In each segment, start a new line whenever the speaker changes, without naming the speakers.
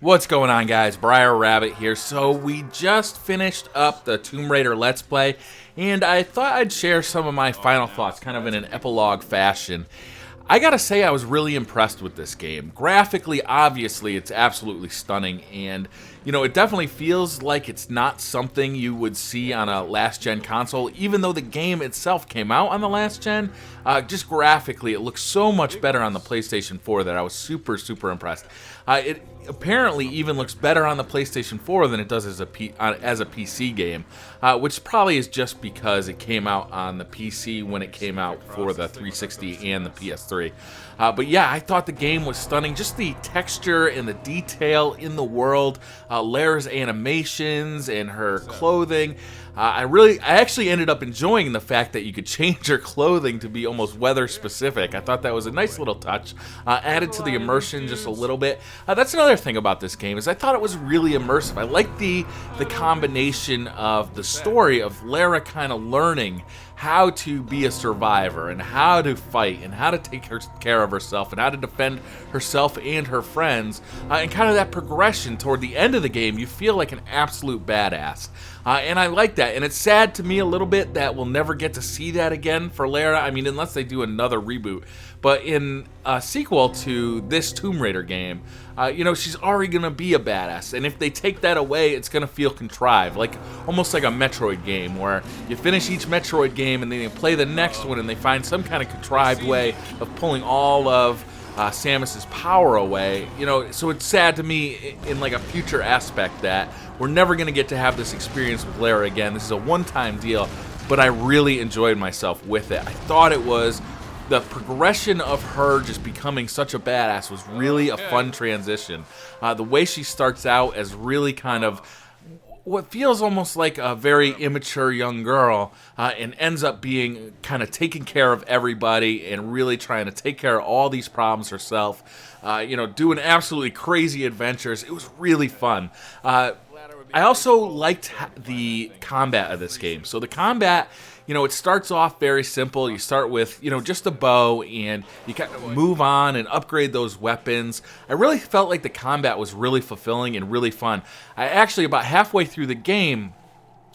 What's going on, guys? BriarRabbit here. So we just finished up the Tomb Raider Let's Play, and I thought I'd share some of my final thoughts, kind of in an epilogue fashion. I gotta say, I was really impressed with this game. Graphically, obviously, it's absolutely stunning, and, you know, it definitely feels like it's not something you would see on a last-gen console, even though the game itself came out on the last-gen. Just graphically, it looks so much better on the PlayStation 4 that I was super impressed. It apparently even looks better on the PlayStation 4 than it does as a PC game, which probably is just because it came out on the PC when it came out for the 360 and the PS3. But yeah, I thought the game was stunning. Just the texture and the detail in the world, Lara's animations and her clothing. I actually ended up enjoying the fact that you could change your clothing to be almost weather specific. I thought that was a nice little touch, added to the immersion just a little bit. That's another thing about this game, is I thought it was really immersive. I liked the combination of the story of Lara kind of learning how to be a survivor and how to fight and how to take care of herself and how to defend herself and her friends, and kind of that progression toward the end of the game. You feel like an absolute badass, and I like that. And it's sad to me a little bit that we'll never get to see that again for Lara. I mean, unless they do another reboot. But in a sequel to this Tomb Raider game, you know, she's already gonna be a badass, and if they take that away, it's gonna feel contrived, like almost like a Metroid game, where you finish each Metroid game and then you play the next one and they find some kind of contrived way of pulling all of Samus's power away. You know, so it's sad to me in like a future aspect that we're never gonna get to have this experience with Lara again. This is a one-time deal, but I really enjoyed myself with it. I thought it was the progression of her just becoming such a badass was really a fun transition. The way she starts out as really kind of what feels almost like a very immature young girl, and ends up being kind of taking care of everybody and really trying to take care of all these problems herself, you know, doing absolutely crazy adventures. It was really fun. I also liked the combat of this game. So the combat, you know, it starts off very simple. You start with, you know, just a bow, and you kind of move on and upgrade those weapons. I really felt like the combat was really fulfilling and really fun. I actually, about halfway through the game,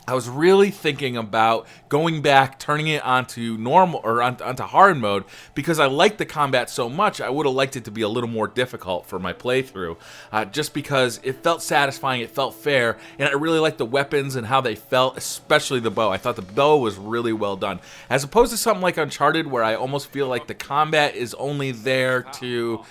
I was really thinking about going back, turning it onto normal or onto hard mode, because I liked the combat so much. I would have liked it to be a little more difficult for my playthrough, just because it felt satisfying, it felt fair, and I really liked the weapons and how they felt, especially the bow. I thought the bow was really well done, as opposed to something like Uncharted, where I almost feel like the combat is only there to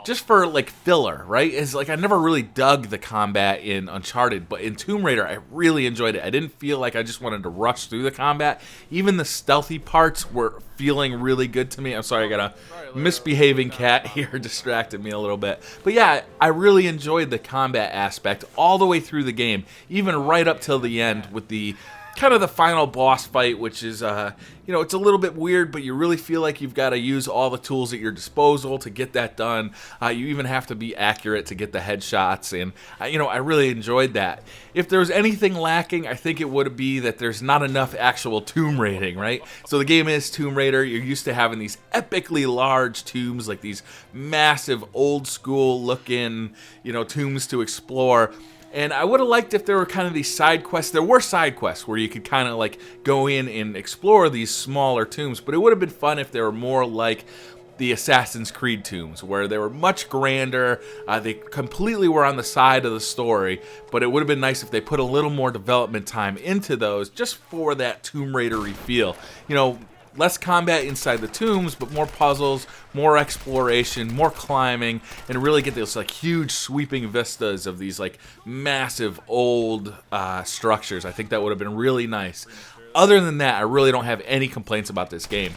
just for like filler, right? It's like I never really dug the combat in Uncharted, but in Tomb Raider, I really enjoyed it. I didn't feel like I just wanted to rush through the combat. Even the stealthy parts were feeling really good to me. I'm sorry, I got a misbehaving cat here distracted me a little bit. But yeah, I really enjoyed the combat aspect all the way through the game, even right up till the end with the kind of the final boss fight, which is, you know, it's a little bit weird, but you really feel like you've got to use all the tools at your disposal to get that done. You even have to be accurate to get the headshots, and, you know, I really enjoyed that. If there's anything lacking, I think it would be that there's not enough actual tomb raiding, right? So the game is Tomb Raider. You're used to having these epically large tombs, like these massive old school looking, you know, tombs to explore. And I would have liked if there were kind of these side quests. There were side quests where you could kind of like go in and explore these smaller tombs, but it would have been fun if they were more like the Assassin's Creed tombs, where they were much grander. They completely were on the side of the story, but it would have been nice if they put a little more development time into those, just for that Tomb Raider-y feel. You know, less combat inside the tombs, but more puzzles, more exploration, more climbing, and really get those like huge sweeping vistas of these like massive old structures. I think that would have been really nice. Other than that, I really don't have any complaints about this game.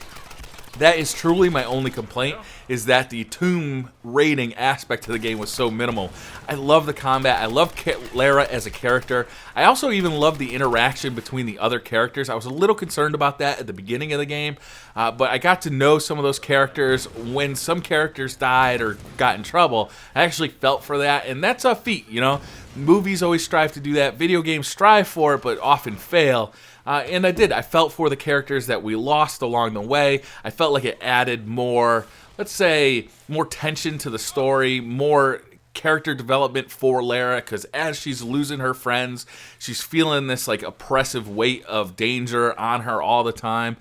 That is truly my only complaint, is that the tomb raiding aspect of the game was so minimal. I love the combat. I love Lara as a character. I also even love the interaction between the other characters. I was a little concerned about that at the beginning of the game, but I got to know some of those characters. When some characters died or got in trouble, I actually felt for that, and that's a feat, you know? Movies always strive to do that. Video games strive for it, but often fail. And I did. I felt for the characters that we lost along the way. I felt like it added more, let's say, more tension to the story, more character development for Lara, because as she's losing her friends, she's feeling this like oppressive weight of danger on her all the time.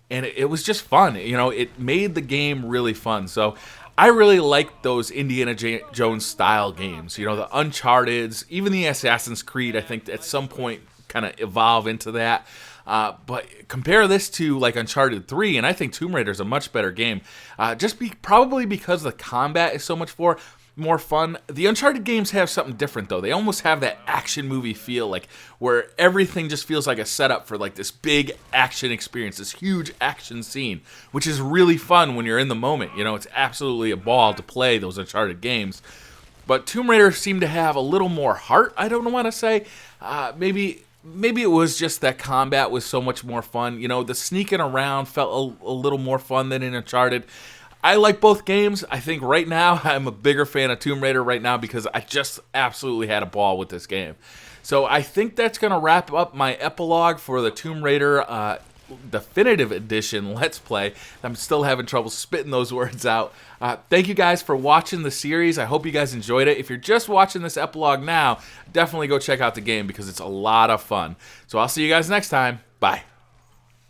And it was just fun. You know, it made the game really fun. So I really like those Indiana Jones style games. You know, the Uncharted's, even the Assassin's Creed, I think at some point kind of evolve into that. But compare this to like Uncharted 3, and I think Tomb Raider is a much better game. Probably because the combat is so much more fun. The Uncharted games have something different though. They almost have that action movie feel, like where everything just feels like a setup for like this big action experience, this huge action scene, which is really fun when you're in the moment. You know, it's absolutely a ball to play those Uncharted games. But Tomb Raider seemed to have a little more heart. I don't want to say. Maybe it was just that combat was so much more fun. You know, the sneaking around felt a little more fun than in Uncharted. I like both games. I think right now I'm a bigger fan of Tomb Raider right now because I just absolutely had a ball with this game. So I think that's going to wrap up my epilogue for the Tomb Raider Definitive Edition Let's Play. I'm still having trouble spitting those words out. Thank you guys for watching the series. I hope you guys enjoyed it. If you're just watching this epilogue now, definitely go check out the game because it's a lot of fun. So I'll see you guys next time. Bye.